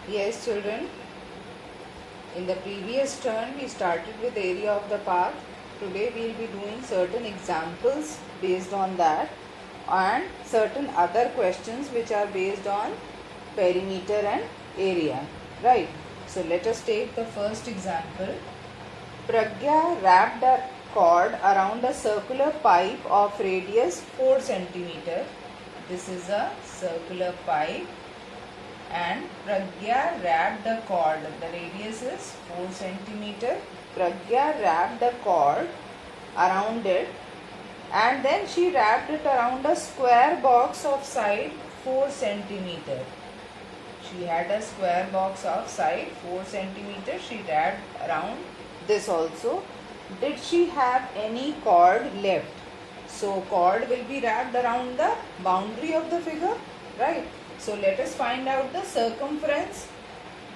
Yes, children. In the previous turn, we started with area of the path. Today, we will be doing certain examples based on that and certain other questions which are based on perimeter and area. Right. So, let us take the first example. Pragya wrapped a cord around a circular pipe of radius 4 centimeter. This is a circular pipe and Pragya wrapped the cord. The radius is 4 centimeter. Pragya wrapped the cord around it and then she wrapped it around a square box of side 4 centimeter. She had a square box of side 4 centimeter. She wrapped around this also. Did she have any cord left? So cord will be wrapped around the boundary of the figure, right? So let us find out the circumference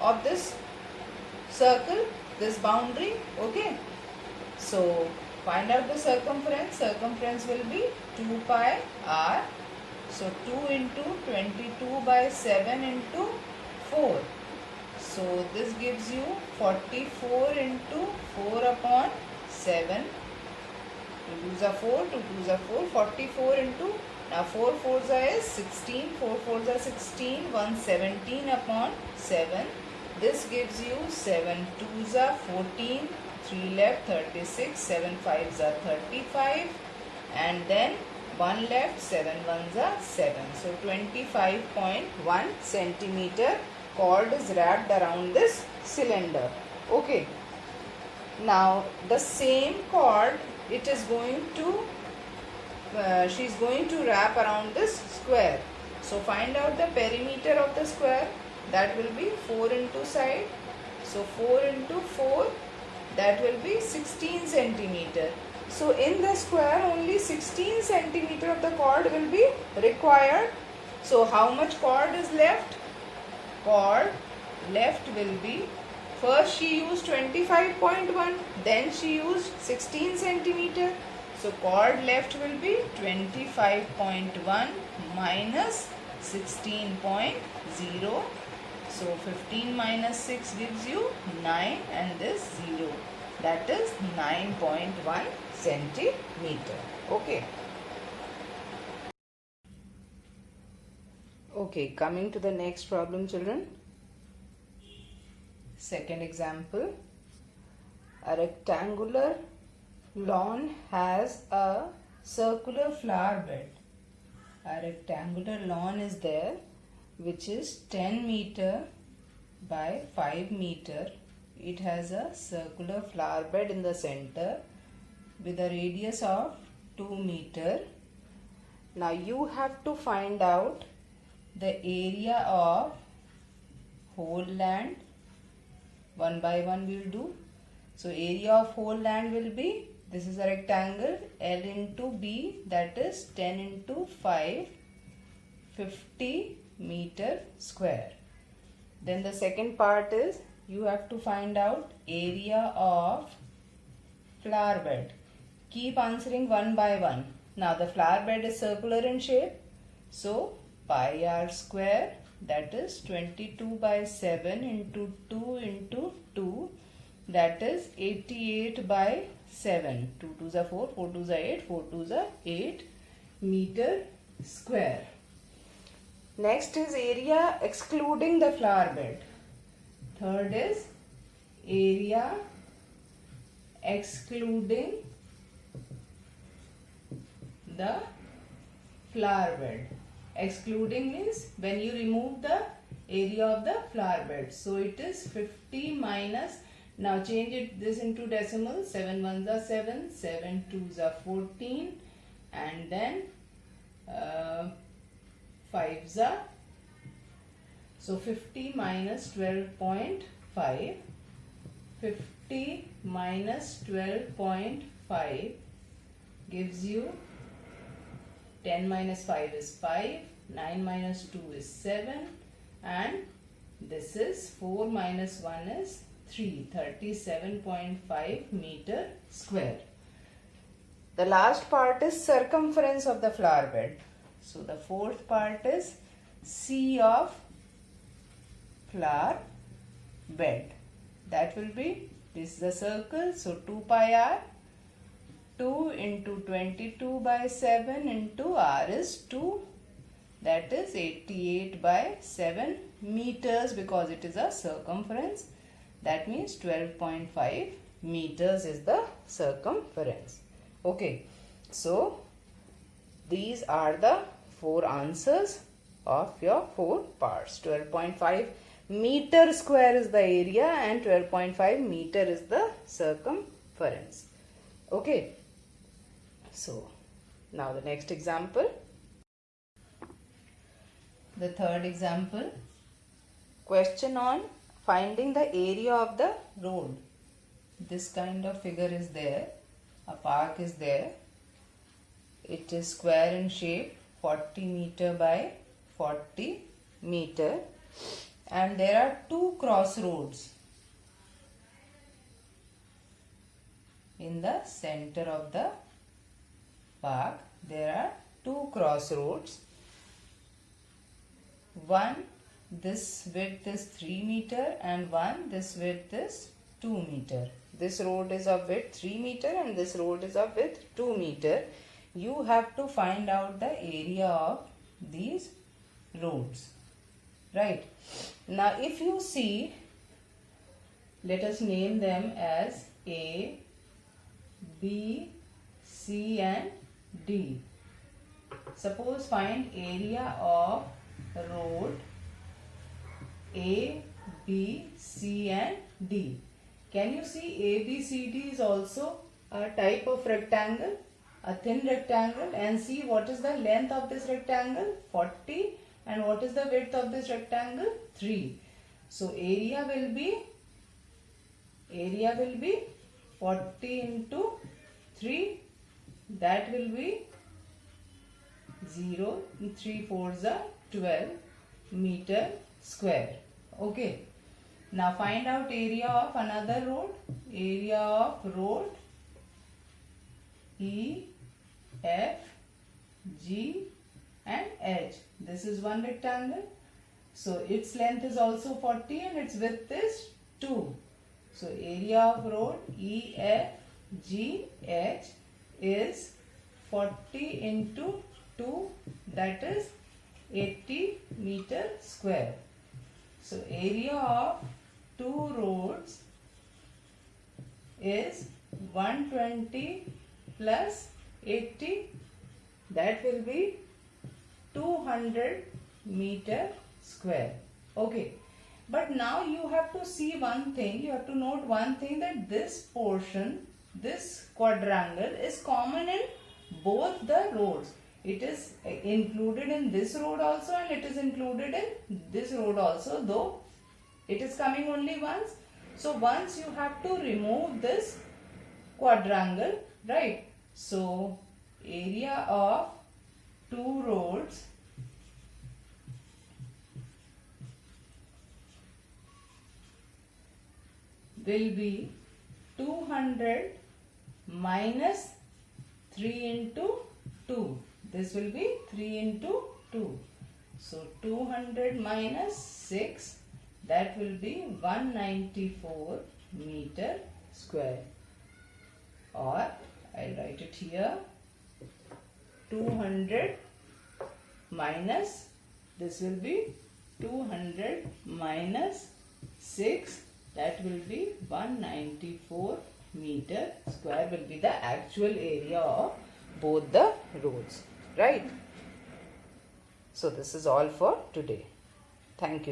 of this circle, this boundary. Okay. So find out the circumference. Circumference will be 2 pi r. So 2 into 22 by 7 into 4. So this gives you 44 into 4 upon 7. 2 2s are 4, 2 2s are 4, 44 into, now 4 4s is 16, 4 4s are 16, 117 upon 7. This gives you 7 2s are 14, 3 left 36, 7 5s are 35 and then 1 left, 7 1s are 7. So 25.1 centimeter cord is wrapped around this cylinder. Okay. Now the same cord it is going to she is going to wrap around this square. So find out the perimeter of the square. That will be 4 into side. So 4 into 4, that will be 16 centimeter. So in the square only 16 centimeter of the cord will be required. So how much cord is left? Cord left will be, first she used 25.1, then she used 16 centimeter. So cord left will be 25.1 minus 16.0. So 15 minus 6 gives you 9 and this 0. That is 9.1 centimeter. Okay. Okay, coming to the next problem, children. Second example. A rectangular lawn has a circular flower bed. A rectangular lawn is there which is 10 meter by 5 meter. It has a circular flower bed in the center with a radius of 2 meter. Now you have to find out the area of whole land. One by one we will do. So area of whole land will be, this is a rectangle, L into B, that is 10 into 5, 50 meter square. Then the second part is, you have to find out area of flower bed. Keep answering one by one. Now the flower bed is circular in shape. So pi r square, that is 22 by 7 into 2 into 2, that is 88 by 7. 2 2s are 4, 4 2s are 8, 4 2s are 8 meter square. Next is area excluding the flower bed. Third is area excluding the flower bed. Excluding means when you remove the area of the flower bed. So it is 50 minus, now change this into decimal, 7 1s are 7, 7 2s are 14 and then 5s are, so 50 minus 12.5, 50 minus 12.5 gives you 10 minus 5 is 5, 9 minus 2 is 7 and this is 4 minus 1 is 3, 37.5 meter square. The last part is circumference of the flower bed. So the fourth part is C of flower bed. That will be, this is a circle, so 2 pi r, 2 into 22 by 7 into r is 2, that is 88 by 7 meters because it is a circumference. That means 12.5 meters is the circumference. Okay, so these are the 4 answers of your 4 parts. 12.5 meter square is the area and 12.5 meter is the circumference. Okay, so now the next example. The third example, question on finding the area of the road. This kind of figure is there. A park is there. It is square in shape, 40 meter by 40 meter, and there are 2 crossroads in the center of the park. There are 2 crossroads. One, this width is 3 meter, and one, this width is 2 meter. This road is of width 3 meter and this road is of width 2 meter. You have to find out the area of these roads, right? Now if you see, let us name them as A, B, C and D. Suppose find area of road A, B, C and D. Can you see A, B, C, D is also a type of rectangle, a thin rectangle, and see what is the length of this rectangle, 40, and what is the width of this rectangle, 3. So area will be 40 into 3, that will be 0, 3 4s are 12 meter square. Okay. Now find out area of another road. Area of road E, F, G and H. This is one rectangle. So its length is also 40 and its width is 2. So area of road E, F, G, H is 40 into 2, that is 80 meter square. So area of 2 roads is 120 plus 80, that will be 200 meter square. Okay, but now you have to see one thing, you have to note one thing, that this portion, this quadrangle is common in both the roads. It is included in this road also and it is included in this road also, though it is coming only once. So once you have to remove this quadrangle, right? So area of 2 roads will be 200 minus 3 into 2. This will be 3 into 2. So 200 minus 6, that will be 194 meter square. Or I'll write it here, 200 minus, this will be 200 minus 6, that will be 194 meter square will be the actual area of both the roads, right? So this is all for today. Thank you.